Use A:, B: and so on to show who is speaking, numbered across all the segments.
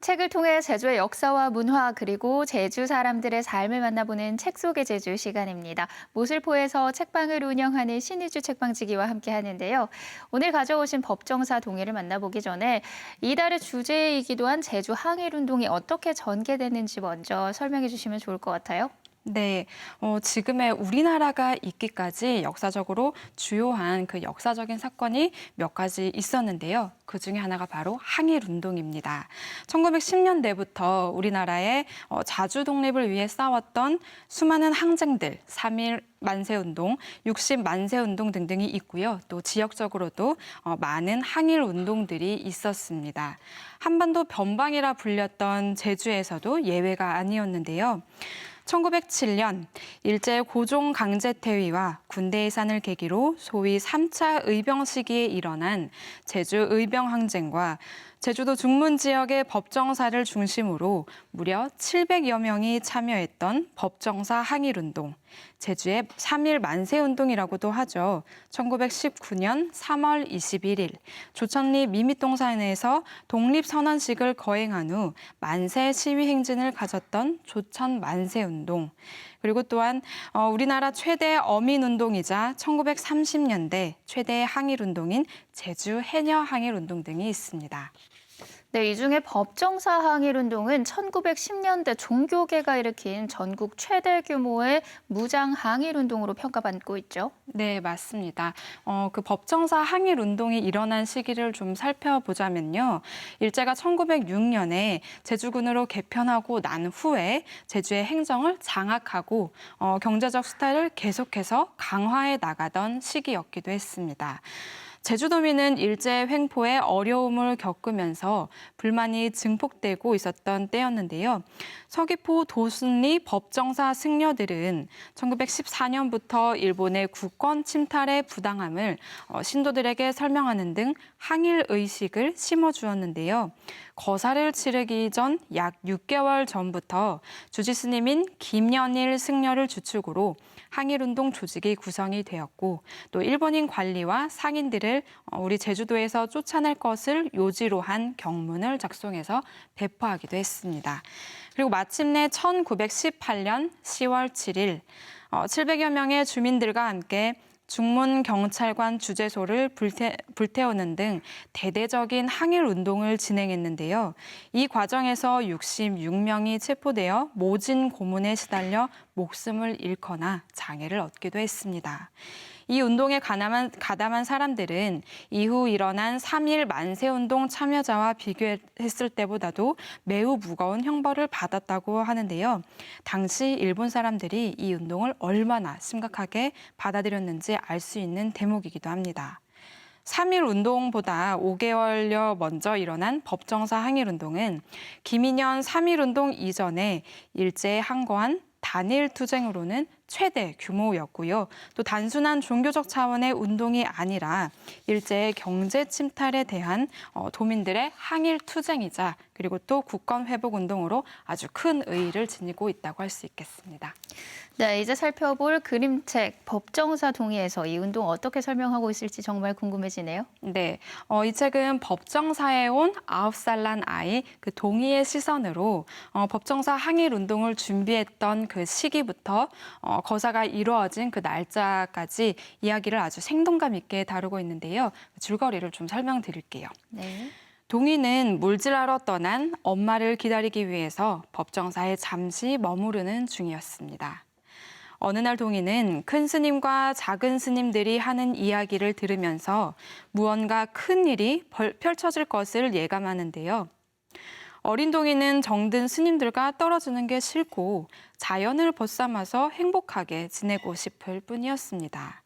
A: 책을 통해 제주의 역사와 문화 그리고 제주 사람들의 삶을 만나보는 책 속의 제주 시간입니다. 모슬포에서 책방을 운영하는 신의주 책방지기와 함께 하는데요. 오늘 가져오신 법정사 동의를 만나보기 전에 이달의 주제이기도 한 제주 항일운동이 어떻게 전개됐는지 먼저 설명해 주시면 좋을 것 같아요.
B: 네, 지금의 우리나라가 있기까지 역사적으로 주요한 그 역사적인 사건이 몇 가지 있었는데요. 그 중에 하나가 바로 항일운동입니다. 1910년대부터 우리나라의 자주 독립을 위해 싸웠던 수많은 항쟁들, 3.1 만세운동, 60 만세운동 등등이 있고요. 또 지역적으로도 많은 항일운동들이 있었습니다. 한반도 변방이라 불렸던 제주에서도 예외가 아니었는데요. 1907년 일제 고종 강제퇴위와 군대 해산을 계기로 소위 3차 의병 시기에 일어난 제주 의병항쟁과 제주도 중문 지역의 법정사를 중심으로 무려 700여 명이 참여했던 법정사 항일운동, 제주의 3.1 만세운동이라고도 하죠. 1919년 3월 21일 조천리 미미동산에서 독립선언식을 거행한 후 만세 시위 행진을 가졌던 조천 만세운동, 그리고 또한 우리나라 최대 어민운동이자 1930년대 최대의 항일운동인 제주 해녀 항일운동 등이 있습니다.
A: 네, 이 중에 법정사 항일운동은 1910년대 종교계가 일으킨 전국 최대 규모의 무장 항일운동으로 평가받고 있죠.
B: 네, 맞습니다. 그 법정사 항일운동이 일어난 시기를 좀 살펴보자면요. 일제가 1906년에 제주군으로 개편하고 난 후에 제주의 행정을 장악하고 경제적 수탈을 계속해서 강화해 나가던 시기였기도 했습니다. 제주도민은 일제 횡포에 어려움을 겪으면서 불만이 증폭되고 있었던 때였는데요. 서귀포 도순리 법정사 승려들은 1914년부터 일본의 국권 침탈의 부당함을 신도들에게 설명하는 등 항일 의식을 심어주었는데요. 거사를 치르기 전 약 6개월 전부터 주지 스님인 김연일 승려를 주축으로 항일운동 조직이 구성이 되었고, 또 일본인 관리와 상인들을 우리 제주도에서 쫓아낼 것을 요지로 한 경문을 작성해서 배포하기도 했습니다. 그리고 마침내 1918년 10월 7일 700여 명의 주민들과 함께 중문 경찰관 주재소를 불태우는 등 대대적인 항일 운동을 진행했는데요. 이 과정에서 66명이 체포되어 모진 고문에 시달려 목숨을 잃거나 장애를 얻기도 했습니다. 이 운동에 가담한 사람들은 이후 일어난 3.1 만세운동 참여자와 비교했을 때보다도 매우 무거운 형벌을 받았다고 하는데요. 당시 일본 사람들이 이 운동을 얼마나 심각하게 받아들였는지 알 수 있는 대목이기도 합니다. 3.1 운동보다 5개월여 먼저 일어난 법정사 항일운동은 김인현 3.1 운동 이전에 일제에 항거한 단일 투쟁으로는 최대 규모였고요. 또 단순한 종교적 차원의 운동이 아니라 일제의 경제 침탈에 대한 도민들의 항일 투쟁이자 그리고 또 국권 회복 운동으로 아주 큰 의의를 지니고 있다고 할 수 있겠습니다.
A: 네, 이제 살펴볼 그림책 법정사 동의에서 이 운동 어떻게 설명하고 있을지 정말 궁금해지네요.
B: 네, 이 책은 법정사에 온 9살 난 아이 그 동의의 시선으로 법정사 항일 운동을 준비했던 그 시기부터 거사가 이루어진 그 날짜까지 이야기를 아주 생동감 있게 다루고 있는데요. 줄거리를 좀 설명드릴게요.
A: 네.
B: 동희는 물질하러 떠난 엄마를 기다리기 위해서 법정사에 잠시 머무르는 중이었습니다. 어느 날 동희는 큰 스님과 작은 스님들이 하는 이야기를 들으면서 무언가 큰 일이 펼쳐질 것을 예감하는데요. 어린 동희는 정든 스님들과 떨어지는 게 싫고 자연을 벗삼아서 행복하게 지내고 싶을 뿐이었습니다.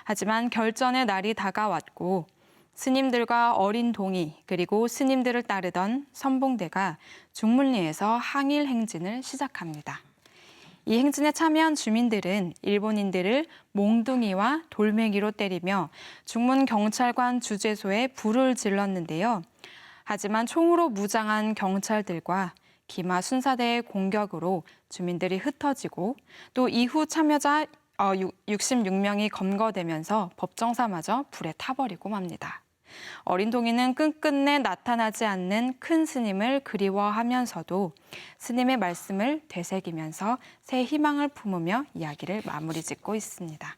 B: 하지만 결전의 날이 다가왔고 스님들과 어린 동희 그리고 스님들을 따르던 선봉대가 중문리에서 항일 행진을 시작합니다. 이 행진에 참여한 주민들은 일본인들을 몽둥이와 돌멩이로 때리며 중문 경찰관 주재소에 불을 질렀는데요. 하지만 총으로 무장한 경찰들과 기마 순사대의 공격으로 주민들이 흩어지고 또 이후 참여자 66명이 검거되면서 법정사마저 불에 타버리고 맙니다. 어린 동이는 끝끝내 나타나지 않는 큰 스님을 그리워하면서도 스님의 말씀을 되새기면서 새 희망을 품으며 이야기를 마무리 짓고 있습니다.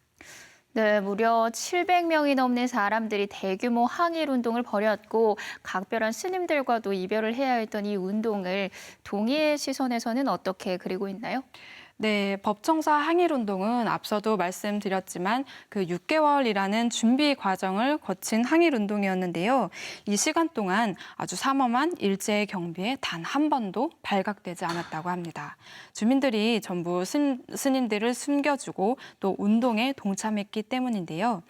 A: 네, 무려 700명이 넘는 사람들이 대규모 항일 운동을 벌였고 각별한 스님들과도 이별을 해야 했던 이 운동을 동의의 시선에서는 어떻게 그리고 있나요?
B: 네, 법정사 항일운동은 앞서도 말씀드렸지만 그 6개월이라는 준비 과정을 거친 항일운동이었는데요. 이 시간 동안 아주 삼엄한 일제의 경비에 단 한 번도 발각되지 않았다고 합니다. 주민들이 전부 스님들을 숨겨주고 또 운동에 동참했기 때문인데요.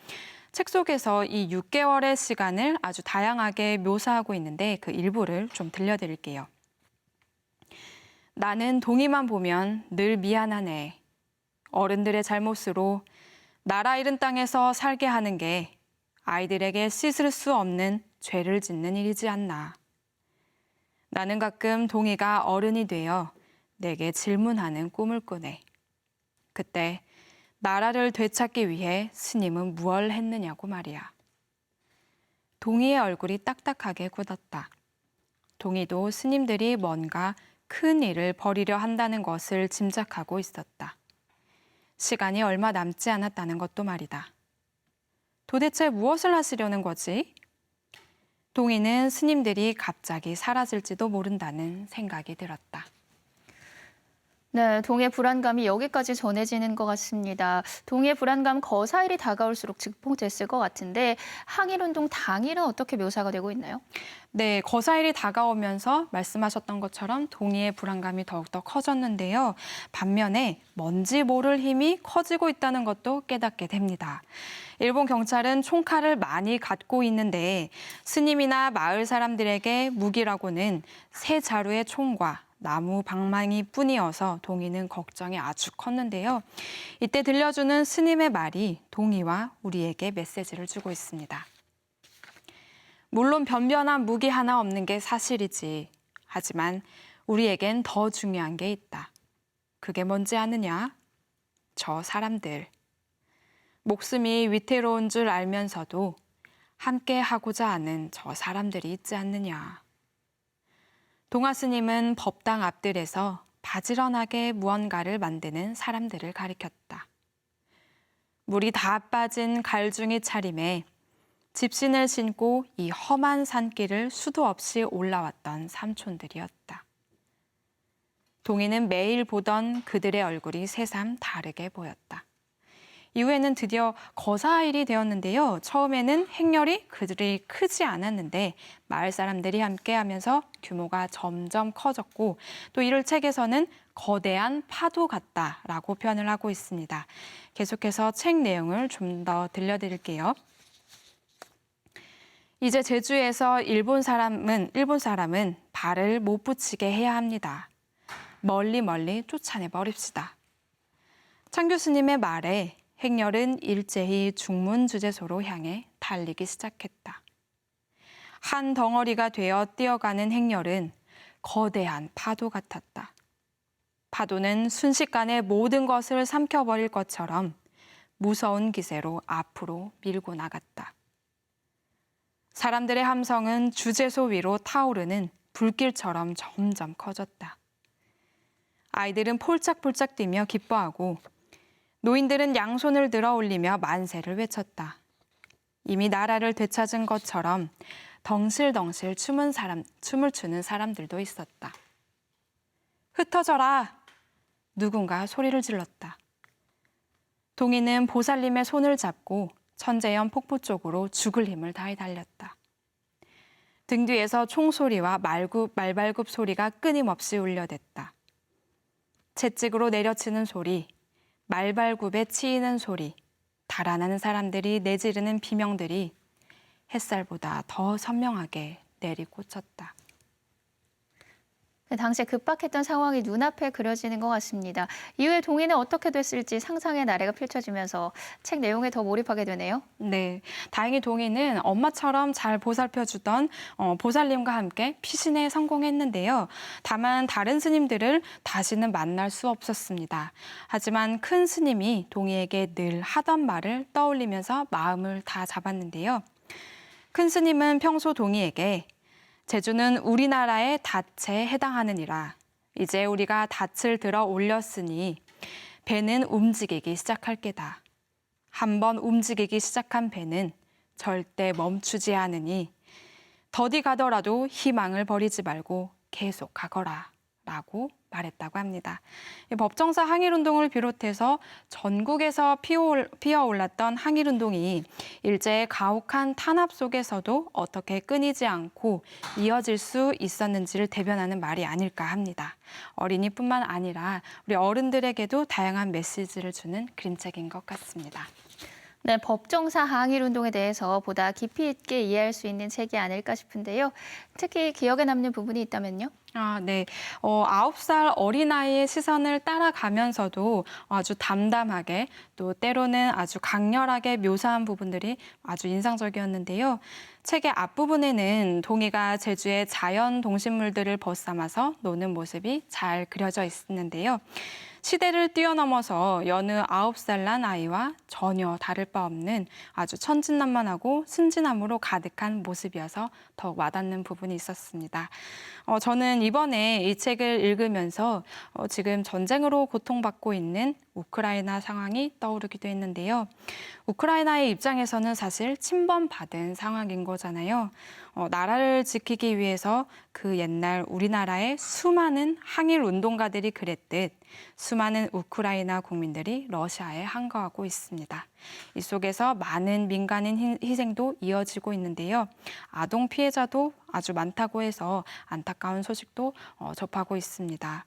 B: 책 속에서 이 6개월의 시간을 아주 다양하게 묘사하고 있는데 그 일부를 좀 들려드릴게요. 나는 동이만 보면 늘 미안하네. 어른들의 잘못으로 나라 잃은 땅에서 살게 하는 게 아이들에게 씻을 수 없는 죄를 짓는 일이지 않나. 나는 가끔 동이가 어른이 되어 내게 질문하는 꿈을 꾸네. 그때 나라를 되찾기 위해 스님은 무얼 했느냐고 말이야. 동이의 얼굴이 딱딱하게 굳었다. 동이도 스님들이 뭔가 큰 일을 벌이려 한다는 것을 짐작하고 있었다. 시간이 얼마 남지 않았다는 것도 말이다. 도대체 무엇을 하시려는 거지? 동이는 스님들이 갑자기 사라질지도 모른다는 생각이 들었다.
A: 네, 동의 불안감이 여기까지 전해지는 것 같습니다. 동의 불안감 거사일이 다가올수록 증폭됐을 것 같은데 항일운동 당일은 어떻게 묘사가 되고 있나요?
B: 네, 거사일이 다가오면서 말씀하셨던 것처럼 동의의 불안감이 더욱더 커졌는데요. 반면에 뭔지 모를 힘이 커지고 있다는 것도 깨닫게 됩니다. 일본 경찰은 총칼을 많이 갖고 있는데 스님이나 마을 사람들에게 무기라고는 새 자루의 총과 나무 방망이 뿐이어서 동이는 걱정이 아주 컸는데요. 이때 들려주는 스님의 말이 동이와 우리에게 메시지를 주고 있습니다. 물론 변변한 무기 하나 없는 게 사실이지. 하지만 우리에겐 더 중요한 게 있다. 그게 뭔지 아느냐? 저 사람들. 목숨이 위태로운 줄 알면서도 함께 하고자 하는 저 사람들이 있지 않느냐. 동화 스님은 법당 앞들에서 바지런하게 무언가를 만드는 사람들을 가리켰다. 물이 다 빠진 갈중이 차림에 집신을 신고 이 험한 산길을 수도 없이 올라왔던 삼촌들이었다. 동이는 매일 보던 그들의 얼굴이 새삼 다르게 보였다. 이후에는 드디어 거사일이 되었는데요. 처음에는 행렬이 그들이 크지 않았는데 마을 사람들이 함께하면서 규모가 점점 커졌고 또 이를 책에서는 거대한 파도 같다라고 표현을 하고 있습니다. 계속해서 책 내용을 좀 더 들려드릴게요. 이제 제주에서 일본 사람은 발을 못 붙이게 해야 합니다. 멀리 쫓아내 버립시다. 창 교수님의 말에 행렬은 일제히 중문주재소로 향해 달리기 시작했다. 한 덩어리가 되어 뛰어가는 행렬은 거대한 파도 같았다. 파도는 순식간에 모든 것을 삼켜버릴 것처럼 무서운 기세로 앞으로 밀고 나갔다. 사람들의 함성은 주재소 위로 타오르는 불길처럼 점점 커졌다. 아이들은 폴짝폴짝 뛰며 기뻐하고 노인들은 양손을 들어 올리며 만세를 외쳤다. 이미 나라를 되찾은 것처럼 덩실덩실 춤을 추는 사람들도 있었다. 흩어져라! 누군가 소리를 질렀다. 동이는 보살님의 손을 잡고 천재연 폭포 쪽으로 죽을 힘을 다해 달렸다. 등 뒤에서 총소리와 말발굽 소리가 끊임없이 울려댔다. 채찍으로 내려치는 소리, 말발굽에 치이는 소리, 달아나는 사람들이 내지르는 비명들이 햇살보다 더 선명하게 내리꽂혔다.
A: 당시에 급박했던 상황이 눈앞에 그려지는 것 같습니다. 이후에 동의는 어떻게 됐을지 상상의 나래가 펼쳐지면서 책 내용에 더 몰입하게 되네요.
B: 네, 다행히 동이는 엄마처럼 잘 보살펴주던 보살님과 함께 피신에 성공했는데요. 다만 다른 스님들을 다시는 만날 수 없었습니다. 하지만 큰 스님이 동이에게 늘 하던 말을 떠올리면서 마음을 다 잡았는데요. 큰 스님은 평소 동이에게 제주는 우리나라의 닻에 해당하느니라. 이제 우리가 닻을 들어 올렸으니 배는 움직이기 시작할 게다. 한번 움직이기 시작한 배는 절대 멈추지 않으니 더디 가더라도 희망을 버리지 말고 계속 가거라 라고 말했다고 합니다. 법정사 항일운동을 비롯해서 전국에서 피어올랐던 항일운동이 일제의 가혹한 탄압 속에서도 어떻게 끊이지 않고 이어질 수 있었는지를 대변하는 말이 아닐까 합니다. 어린이뿐만 아니라 우리 어른들에게도 다양한 메시지를 주는 그림책인 것 같습니다.
A: 네, 법정사 항일운동에 대해서 보다 깊이 있게 이해할 수 있는 책이 아닐까 싶은데요. 특히 기억에 남는 부분이 있다면요?
B: 네. 9살 어린아이의 시선을 따라가면서도 아주 담담하게 또 때로는 아주 강렬하게 묘사한 부분들이 아주 인상적이었는데요. 책의 앞부분에는 동이가 제주의 자연 동식물들을 벗삼아서 노는 모습이 잘 그려져 있는데요. 시대를 뛰어넘어서 여느 9살 난 아이와 전혀 다를 바 없는 아주 천진난만하고 순진함으로 가득한 모습이어서 더욱 와닿는 부분이 있었습니다. 저는 이번에 이 책을 읽으면서 지금 전쟁으로 고통받고 있는 우크라이나 상황이 떠오르기도 했는데요. 우크라이나의 입장에서는 사실 침범받은 상황인 거잖아요. 나라를 지키기 위해서 그 옛날 우리나라의 수많은 항일 운동가들이 그랬듯 수많은 우크라이나 국민들이 러시아에 항거하고 있습니다. 이 속에서 많은 민간인 희생도 이어지고 있는데요. 아동 피해자도 아주 많다고 해서 안타까운 소식도 접하고 있습니다.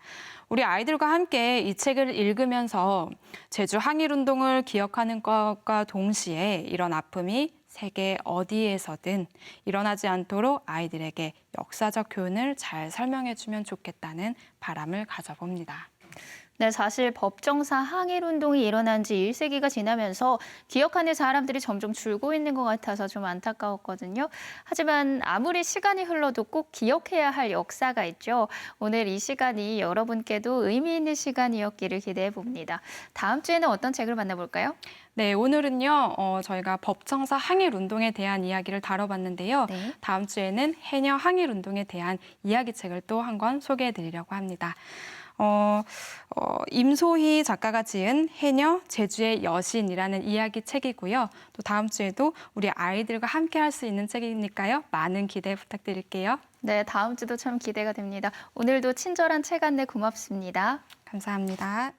B: 우리 아이들과 함께 이 책을 읽으면서 제주 항일운동을 기억하는 것과 동시에 이런 아픔이 세계 어디에서든 일어나지 않도록 아이들에게 역사적 교훈을 잘 설명해주면 좋겠다는 바람을 가져봅니다.
A: 네, 사실 법정사 항일운동이 일어난 지 1세기가 지나면서 기억하는 사람들이 점점 줄고 있는 것 같아서 좀 안타까웠거든요. 하지만 아무리 시간이 흘러도 꼭 기억해야 할 역사가 있죠. 오늘 이 시간이 여러분께도 의미 있는 시간이었기를 기대해 봅니다. 다음 주에는 어떤 책을 만나볼까요?
B: 네, 오늘은요, 저희가 법정사 항일운동에 대한 이야기를 다뤄봤는데요.
A: 네.
B: 다음 주에는 해녀 항일운동에 대한 이야기책을 또 한 권 소개해드리려고 합니다. 임소희 작가가 지은 해녀 제주의 여신이라는 이야기 책이고요. 또 다음 주에도 우리 아이들과 함께 할 수 있는 책이니까요. 많은 기대 부탁드릴게요.
A: 네, 다음 주도 참 기대가 됩니다. 오늘도 친절한 책 안내 고맙습니다.
B: 감사합니다.